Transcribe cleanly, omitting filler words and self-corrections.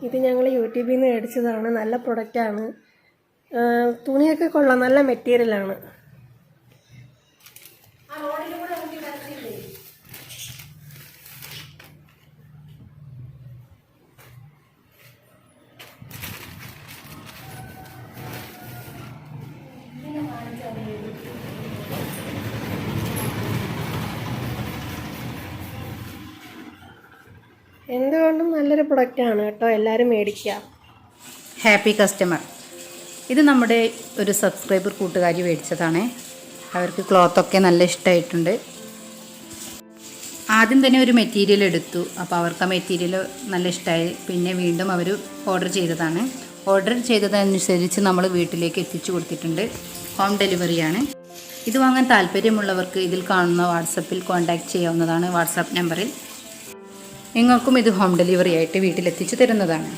ഇത് ഞങ്ങൾ യൂട്യൂബിൽ നിന്ന് മേടിച്ചതാണ്. നല്ല പ്രൊഡക്റ്റാണ്. തുണിയൊക്കെ കൊള്ളാം, നല്ല മെറ്റീരിയലാണ്. എന്തുകൊണ്ടും നല്ലൊരു പ്രൊഡക്റ്റാണ് കേട്ടോ, എല്ലാവരും മേടിക്കുക. Happy customer. ഇത് നമ്മുടെ ഒരു സബ്സ്ക്രൈബർ കൂട്ടുകാരി മേടിച്ചതാണ്. അവർക്ക് ക്ലോത്തൊക്കെ നല്ല ഇഷ്ടമായിട്ടുണ്ട്. ആദ്യം തന്നെ ഒരു മെറ്റീരിയൽ എടുത്തു. അപ്പോൾ അവർക്ക് ആ മെറ്റീരിയൽ നല്ല ഇഷ്ടമായി. പിന്നെ വീണ്ടും അവർ ഓർഡർ ചെയ്തതാണ്. ഓർഡർ ചെയ്തതനുസരിച്ച് നമ്മൾ വീട്ടിലേക്ക് എത്തിച്ചു കൊടുത്തിട്ടുണ്ട്. ഹോം ഡെലിവറിയാണ്. ഇത് വാങ്ങാൻ താല്പര്യമുള്ളവർക്ക് ഇതിൽ കാണുന്ന വാട്സപ്പിൽ കോൺടാക്റ്റ് ചെയ്യാവുന്നതാണ്. വാട്സാപ്പ് നമ്പറിൽ നിങ്ങൾക്കും ഇത് ഹോം ഡെലിവറി ആയിട്ട് വീട്ടിലെത്തിച്ചു തരുന്നതാണ്.